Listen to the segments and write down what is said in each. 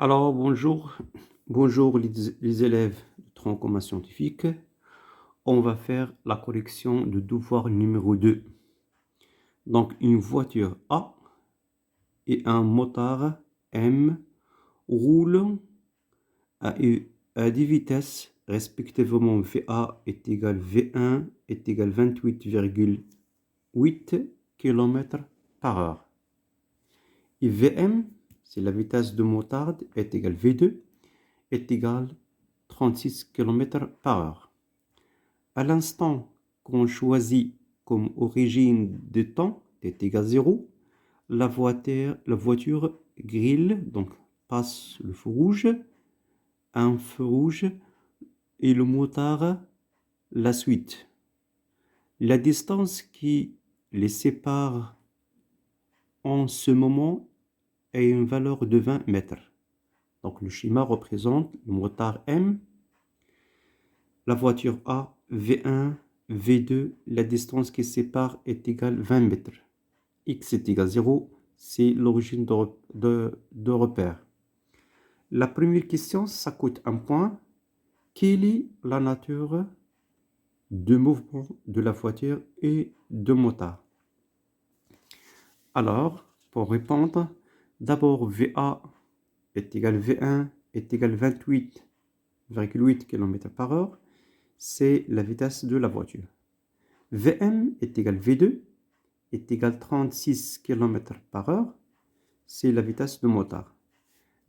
Alors, bonjour les élèves de tronc commun scientifique. On va faire la correction de devoir numéro 2. Donc, une voiture A et un motard M roulent à des vitesses respectivement VA est égal V1 est égal 28,8 km par heure. Et VM, c'est la vitesse de motard, est égal V2 est égal 36 km par heure. À l'instant qu'on choisit comme origine de temps t égale 0, la voiture grille, donc passe le feu rouge, un feu rouge, et le motard la suite. La distance qui les sépare en ce moment est une valeur de 20 mètres. Donc le schéma représente le motard M, la voiture A, V1, V2, la distance qui sépare est égale 20 mètres. X est égal 0, c'est l'origine de repère. La première question, ça coûte un point. Quelle est la nature de mouvement de la voiture et de motard? Alors, pour répondre, d'abord VA est égal V1 est égal 28,8 km par heure. C'est la vitesse de la voiture. Vm est égal V2 est égal 36 km par heure. C'est la vitesse de motard.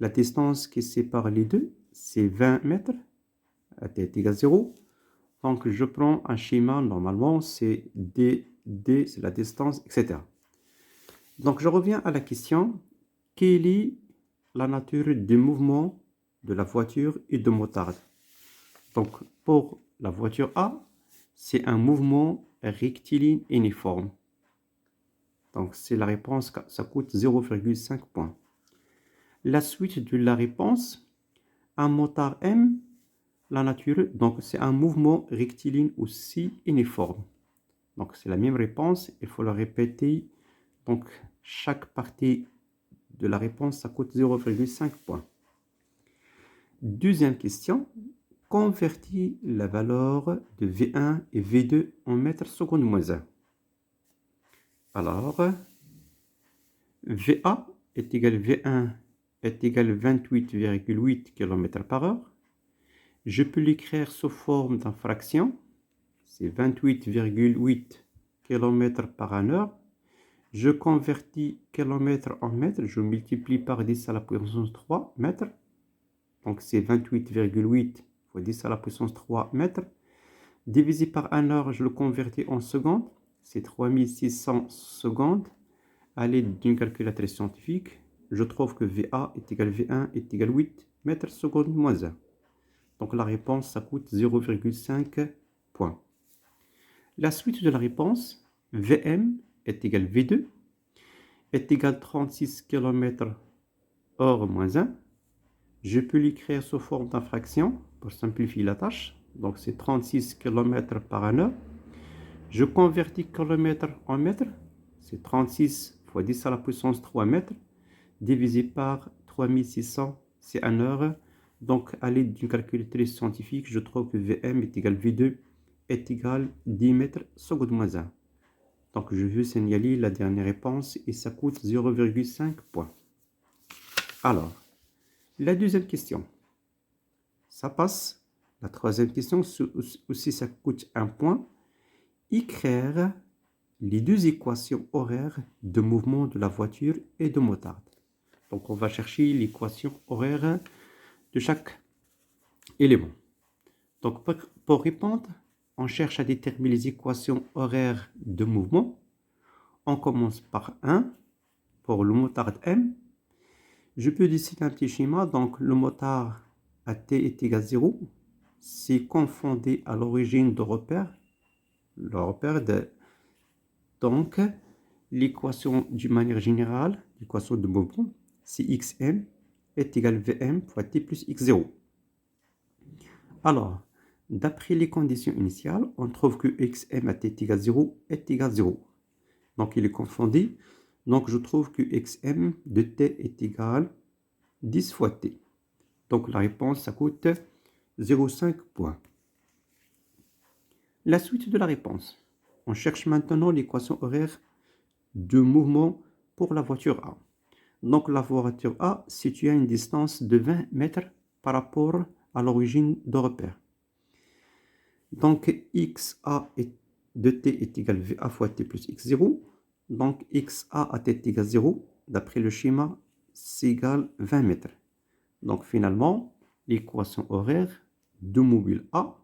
La distance qui sépare les deux, c'est 20 mètres. T est égal 0. Donc, je prends un schéma. Normalement, c'est D, c'est la distance, etc. Donc, je reviens à la question. Quelle est la nature du mouvement de la voiture et de motard? Donc, pour la voiture A, c'est un mouvement rectiligne uniforme. Donc, c'est la réponse, ça coûte 0,5 points. La suite de la réponse, un motard M, la nature, donc c'est un mouvement rectiligne aussi uniforme. Donc, c'est la même réponse, il faut la répéter. Donc, chaque partie de la réponse, ça coûte 0,5 points. Deuxième question. Convertis la valeur de V1 et V2 en mètres secondes moins 1. Alors, VA est égal V1 est égal 28,8 km par heure. Je peux l'écrire sous forme d'une fraction. C'est 28,8 km par heure. Je convertis km en mètres. Je multiplie par 10 à la puissance 3 mètres. Donc, c'est 28,8 fois 10 à la puissance 3 mètres. Divisé par 1 heure, je le convertis en secondes. C'est 3600 secondes. À l'aide d'une calculatrice scientifique, je trouve que VA est égal V1 est égal 8 mètres secondes moins 1. Donc la réponse, ça coûte 0,5 points. La suite de la réponse, VM est égal V2 est égal 36 km heure moins 1. Je peux l'écrire sous forme d'une fraction pour simplifier la tâche. Donc c'est 36 km par heure. Je convertis km en mètres. C'est 36 fois 10 à la puissance 3 mètres. Divisé par 3600, c'est 1 heure. Donc à l'aide d'une calculatrice scientifique, je trouve que Vm est égal V2 est égal 10 mètres secondes moins 1. Donc je veux signaler la dernière réponse et ça coûte 0,5 points. Alors, la deuxième question, ça passe. La troisième question, aussi ça coûte 1 point. Écrire les deux équations horaires de mouvement de la voiture et de motard. Donc on va chercher l'équation horaire de chaque élément. Donc pour répondre, on cherche à déterminer les équations horaires de mouvement. On commence par 1 pour le motard M. Je peux dessiner un petit schéma. Donc le motard à t est égal à 0. C'est confondé à l'origine de repère. Le repère de... Donc l'équation d'une manière générale, l'équation de mouvement, c'est xm est égal à vm fois t plus x0. Alors, d'après les conditions initiales, on trouve que xm à t est égal à 0 est égal à 0. Donc, il est confondu. Donc, je trouve que xm de t est égal à 10 fois t. Donc la réponse, ça coûte 0,5 points. La suite de la réponse. On cherche maintenant l'équation horaire de mouvement pour la voiture A. Donc la voiture A située à une distance de 20 mètres par rapport à l'origine de repère. Donc XA de t est égal à VA fois t plus x0. Donc XA à t est égal à 0. D'après le schéma, c'est égal à 20 mètres. Donc finalement, l'équation horaire de mobile A,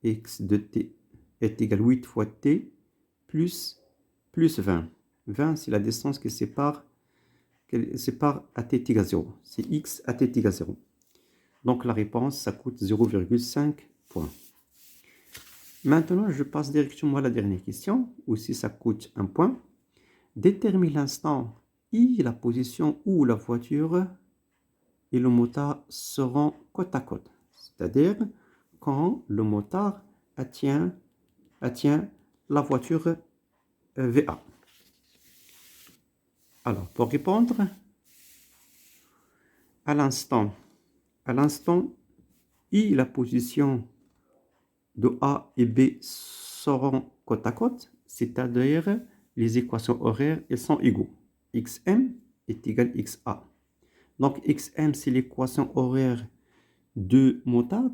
x de t est égal à 8 fois t plus 20. 20, c'est la distance qui sépare à t égal à 0. C'est x à t égal à 0. Donc la réponse, ça coûte 0,5 points. Maintenant, je passe directement à la dernière question. Aussi, ça coûte 1 point. Détermine l'instant I, la position où la voiture et le motard seront côte à côte. C'est-à-dire quand le motard atteint la voiture VA. Alors, pour répondre, à l'instant I, la position de A et B seront côte à côte, c'est-à-dire les équations horaires, elles sont égaux. XM est égal à XA. Donc XM, c'est l'équation horaire de motard.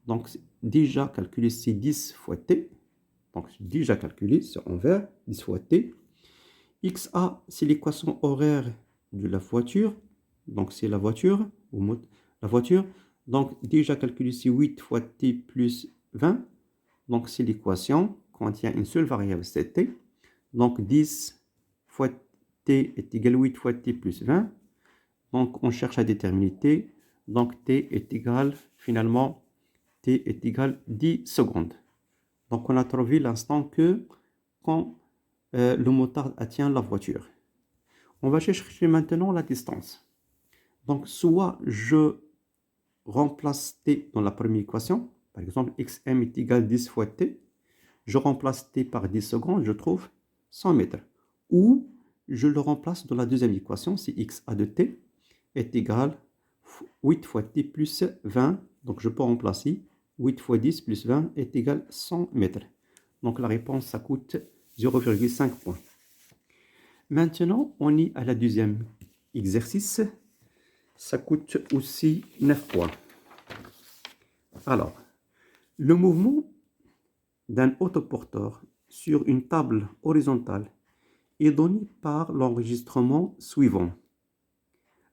Donc déjà calculé, c'est 10 fois T. Donc déjà calculé, c'est envers 10 fois T. XA, c'est l'équation horaire de la voiture. Donc c'est la voiture, la voiture. Donc déjà calculé, c'est 8 fois T plus 20. Donc c'est l'équation contient une seule variable, c'est T. Donc 10 fois T est égal à 8 fois T plus 20. Donc on cherche à déterminer T. Donc T est égal, finalement, T est égal à 10 secondes. Donc on a trouvé l'instant que quand le motard atteint la voiture. On va chercher maintenant la distance. Donc soit je remplace T dans la première équation. Par exemple, XM est égal à 10 fois T. Je remplace T par 10 secondes, je trouve 100 mètres. Ou je le remplace dans la deuxième équation, c'est XA de T est égal à 8 fois T plus 20. Donc je peux remplacer 8 fois 10 plus 20 est égal à 100 mètres. Donc la réponse, ça coûte 0,5 points. Maintenant, on est à la deuxième exercice. Ça coûte aussi 9 points. Alors, le mouvement d'un autoporteur sur une table horizontale est donné par l'enregistrement suivant.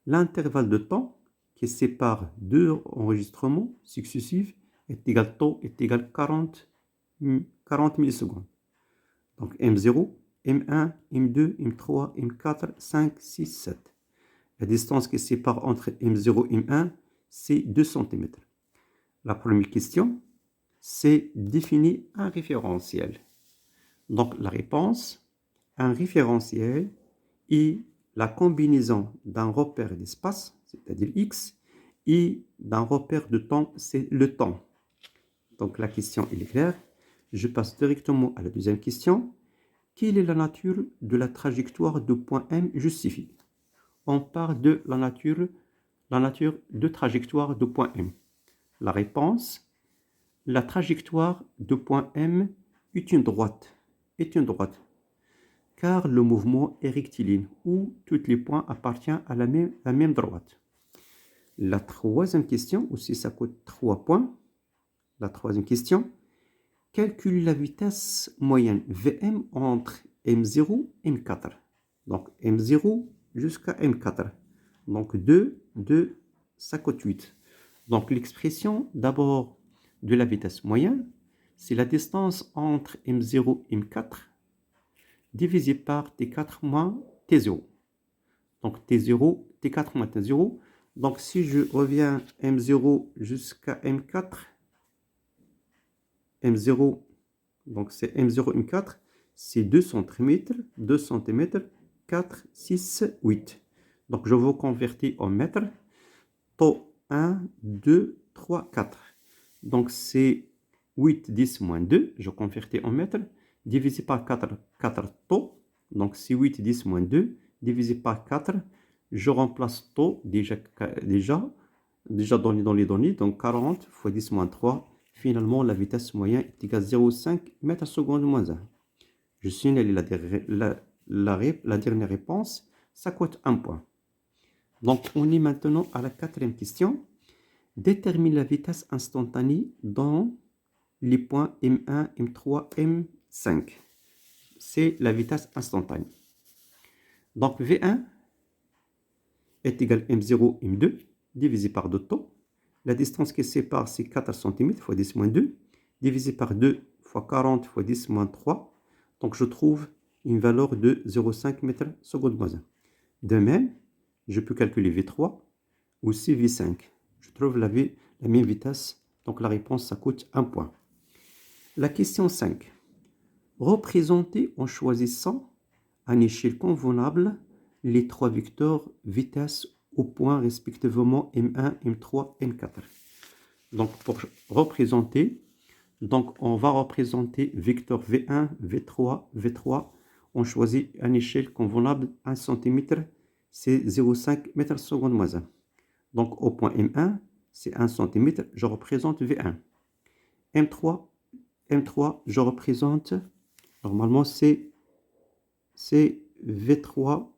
L'intervalle de temps qui sépare deux enregistrements successifs est égal à taux est égal à 40 millisecondes. Donc M0, M1, M2, M3, M4, 5, 6, 7. La distance qui sépare entre M0 et M1, c'est 2 cm. La première question, c'est définir un référentiel. Donc la réponse, un référentiel est la combinaison d'un repère d'espace, c'est-à-dire x, et d'un repère de temps, c'est le temps. Donc la question est claire. Je passe directement à la deuxième question. Quelle est la nature de la trajectoire de point M justifiée? On parle de la nature de trajectoire de point M. La réponse, la trajectoire de point M est une droite. Car le mouvement est rectiligne, où tous les points appartiennent à la même droite. La troisième question, aussi ça coûte 3 points. La troisième question, calcule la vitesse moyenne Vm entre M0 et M4. Donc M0 jusqu'à M4. Donc 2, ça coûte 8. Donc l'expression d'abord de la vitesse moyenne, c'est la distance entre M0 et M4 divisé par T4 moins T0. Donc T0, T4 moins T0. Donc si je reviens M0 jusqu'à M4, M0, donc c'est M0, M4, c'est 2 cm, 4, 6, 8. Donc je vais convertir en mètres. Taux 1, 2, 3, 4. Donc c'est 8, 10 moins 2, je convertis en mètres, divisé par 4 taux. Donc c'est 8, 10 moins 2, divisé par 4. Je remplace taux déjà déjà donné dans les données, donc 40 fois 10 moins 3. Finalement, la vitesse moyenne est égale à 0,5 mètres seconde moins 1. Je signale la dernière réponse, ça coûte 1 point. Donc, on est maintenant à la quatrième question. Détermine la vitesse instantanée dans les points M1, M3, M5. C'est la vitesse instantanée. Donc, V1 est égal à M0, M2, divisé par 2 taux. La distance qui sépare, c'est 4 cm fois 10 moins 2, divisé par 2 fois 40 fois 10 moins 3. Donc, je trouve une valeur de 0,5 mètres seconde moins 1. De même, je peux calculer V3 ou aussi V5. Je trouve la même vitesse. Donc, la réponse, ça coûte 1 point. La question 5. Représenter en choisissant à une échelle convenable les trois vecteurs vitesse au point respectivement M1, M3, M4. Donc, pour représenter, donc on va représenter vecteur V1, V3, V3. On choisit une échelle convenable 1 cm, c'est 0,5 mètres seconde moins 1. Donc, au point M1, c'est 1 cm, je représente V1. M3, je représente, normalement, c'est V3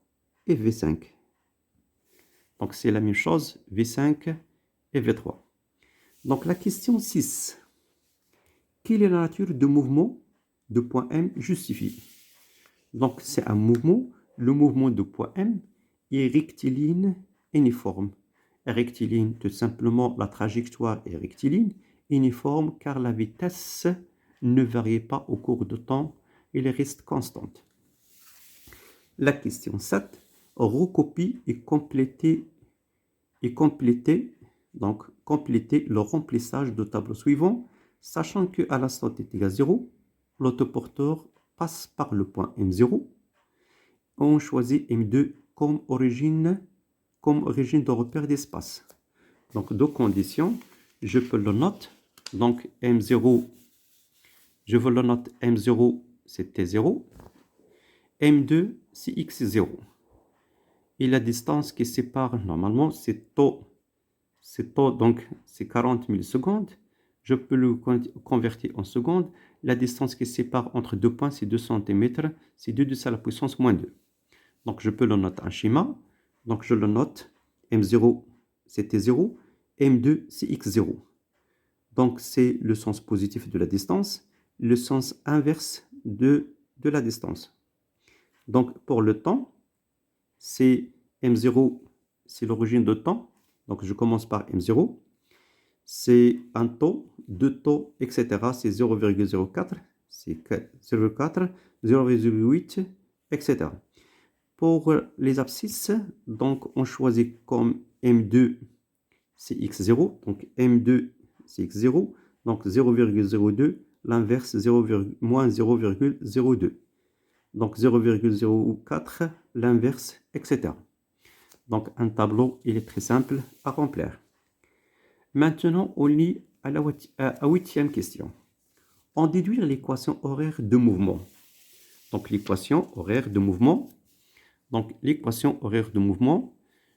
et V5. Donc, c'est la même chose, V5 et V3. Donc, la question 6. Quelle est la nature du mouvement de point M justifié? Donc, c'est un mouvement. Le mouvement de point M est rectiligne uniforme. Rectiligne, tout simplement, la trajectoire est rectiligne, uniforme, car la vitesse ne varie pas au cours du temps, elle reste constante. La question 7. Recopie et compléter le remplissage du tableau suivant, sachant qu'à l'instant t égale 0, l'autoporteur passe par le point M0. On choisit M2 comme origine de repère d'espace. Donc, deux conditions, je peux le noter. Donc, M0, je veux le noter M0, c'est T0. M2, c'est X0. Et la distance qui sépare, normalement, c'est taux, donc c'est 40 millisecondes. Je peux le convertir en secondes. La distance qui sépare entre deux points, c'est 2 cm. C'est 2 10 à la puissance moins 2. Donc, je peux le noter en schéma. Donc, je le note. M0, c'est T0. M2, c'est X0. Donc, c'est le sens positif de la distance. Le sens inverse de la distance. Donc, pour le temps, c'est M0, c'est l'origine de temps. Donc, je commence par M0. C'est un taux, deux taux, etc. C'est 0,04, c'est 0,4, 0,8, etc. Pour les abscisses, donc on choisit comme M2, c'est X0. Donc M2, c'est X0. Donc 0,02, l'inverse, moins 0,02. Donc 0,04, l'inverse, etc. Donc un tableau, il est très simple à remplir. Maintenant, on lit à la huitième question. En déduire l'équation horaire de mouvement. Donc l'équation horaire de mouvement. Donc l'équation horaire de mouvement,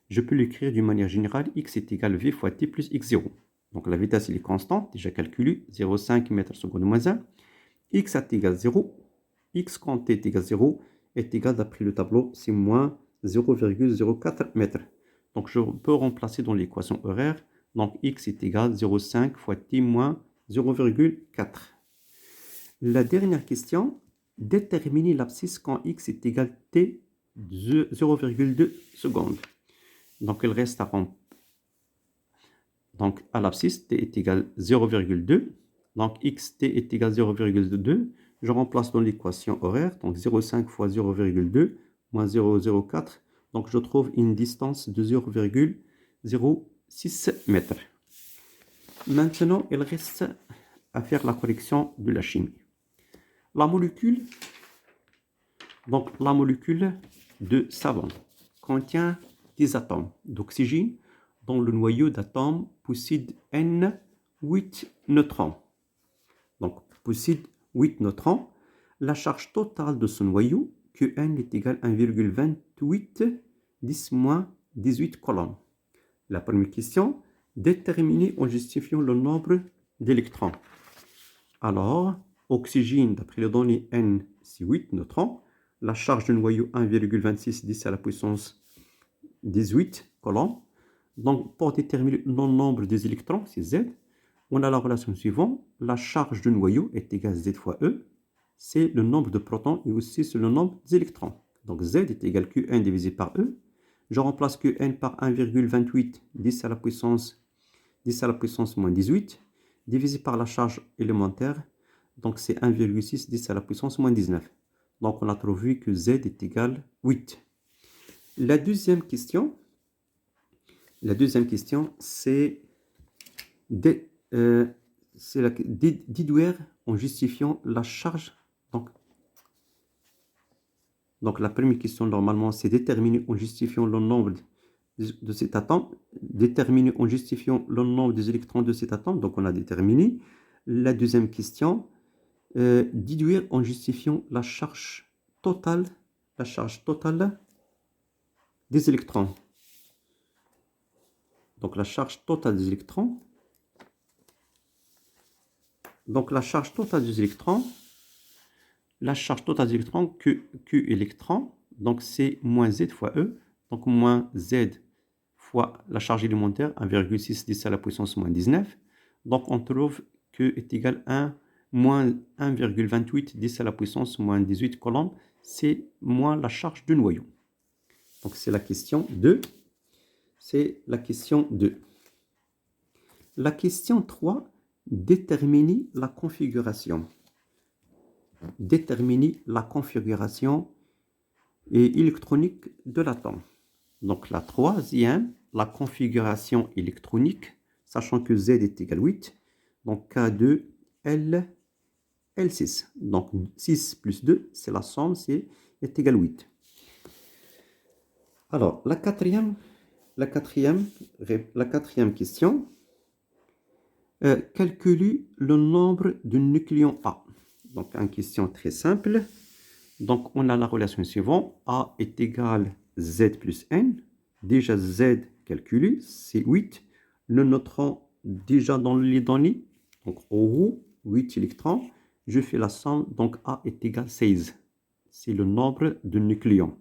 je peux l'écrire d'une manière générale. X est égal à V fois T plus X0. Donc la vitesse, elle est constante, déjà calculée, 0,5 mètres seconde moins 1. X est égal à 0. X quand T est égal à 0 est égal, d'après le tableau, c'est moins 0,04 mètres. Donc je peux remplacer dans l'équation horaire. Donc X est égal à 0,5 fois T moins 0,4. La dernière question, déterminer l'abscisse quand X est égal à T 0,2 secondes. Donc il reste à remplir. Donc à l'abscisse, T est égal à 0,2. Donc xt est égal à 0,2. Je remplace dans l'équation horaire. Donc 0,5 fois 0,2 moins 0,04. Donc je trouve une distance de 0,06 mètres. Maintenant, il reste à faire la correction de la chimie. La molécule de savon contient des atomes d'oxygène dont le noyau d'atome possède N8 neutrons. Donc, possède 8 neutrons. La charge totale de ce noyau, Qn est égale à 1,28 10 moins 18 coulombs. La première question, Déterminer en justifiant le nombre d'électrons. Alors, oxygène, d'après les données N, c'est 8 neutrons. La charge du noyau 1,26 10 à la puissance 18 coulombs. Donc, pour déterminer le nombre des électrons, c'est Z, on a la relation suivante. La charge du noyau est égale à Z fois E. C'est le nombre de protons et aussi c'est le nombre des électrons. Donc, Z est égal à Qn divisé par E. Je remplace Qn par 1,28 10 à la puissance moins 18 divisé par la charge élémentaire. Donc, c'est 1,6 10 à la puissance moins 19. Donc, on a trouvé que Z est égal à 8. La deuxième question, c'est déduire en justifiant la charge. Donc la première question, normalement, c'est déterminer en justifiant le nombre de cet atome. Déterminer en justifiant le nombre des électrons de cet atome. Donc on a déterminé. La deuxième question, déduire en justifiant la charge totale des électrons. Donc la charge totale des électrons. Donc la charge totale des électrons, Q électrons, donc c'est moins Z fois E, donc moins Z fois la charge élémentaire, 1,6 10 à la puissance moins 19. Donc on trouve Q est égal à moins 1,28 10 à la puissance moins 18 coulombs, c'est moins la charge du noyau. Donc c'est la question 2. La question 3, déterminer la configuration. Déterminer la configuration électronique de l'atome. Donc la troisième, la configuration électronique, sachant que Z est égal à 8, donc K2, L6. Donc 6 plus 2, c'est la somme, est égal à 8. Alors, la quatrième question, calculer le nombre de nucléons A. Donc, une question très simple. Donc, on a la relation suivante. A est égal à Z plus N. Déjà, Z calculé, c'est 8. Le neutron, déjà dans les données. Donc, en haut, 8 électrons. Je fais la somme. Donc, A est égal à 16. C'est le nombre de nucléons.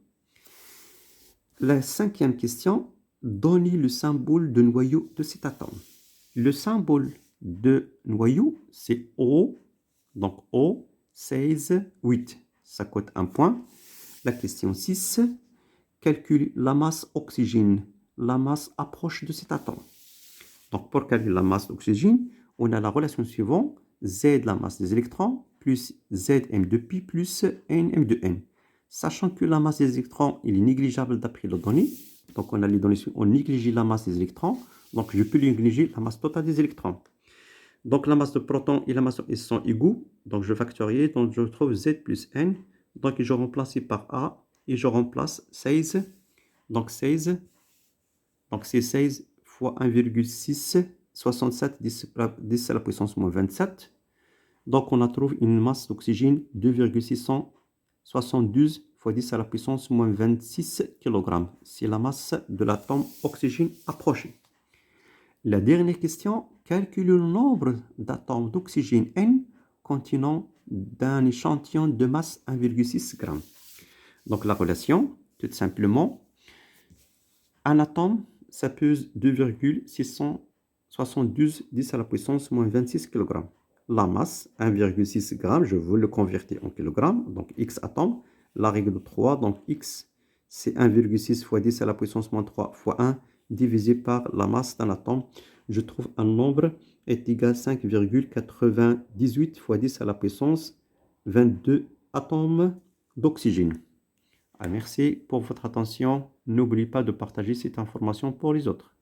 La cinquième question. Donnez le symbole de noyau de cet atome. Le symbole de noyau, c'est O. Donc, O, 16, 8. Ça coûte un point. La question 6. Calcule la masse oxygène. La masse approche de cet atome. Donc, pour calculer la masse d'oxygène, on a la relation suivante. Z, la masse des électrons, plus Zm de pi, plus Nm de n. Sachant que la masse des électrons il est négligeable d'après les données. Donc, on a les données, on néglige la masse des électrons. Donc, je peux négliger la masse totale des électrons. Donc, la masse de protons et la masse ils sont égaux. Donc, je factorise. Donc, je trouve Z plus N. Donc, je remplace par A. Et je remplace 16. Donc, 16. Donc, c'est 16 fois 1,6. 67, 10 à la puissance moins 27. Donc, on a trouvé une masse d'oxygène 2,672 fois 10 à la puissance moins 26 kg. C'est la masse de l'atome oxygène approché. La dernière question, calcule le nombre d'atomes d'oxygène N contenant d'un échantillon de masse 1,6 g. Donc la relation, tout simplement, un atome, ça pèse 2,672 10 à la puissance moins 26 kg. La masse, 1,6 g, je veux le convertir en kg, donc X atomes. La règle de 3, donc X, c'est 1,6 fois 10 à la puissance moins 3 fois 1 divisé par la masse d'un atome. Je trouve un nombre est égal à 5,98 fois 10 à la puissance 22 atomes d'oxygène. Merci pour votre attention. N'oubliez pas de partager cette information pour les autres.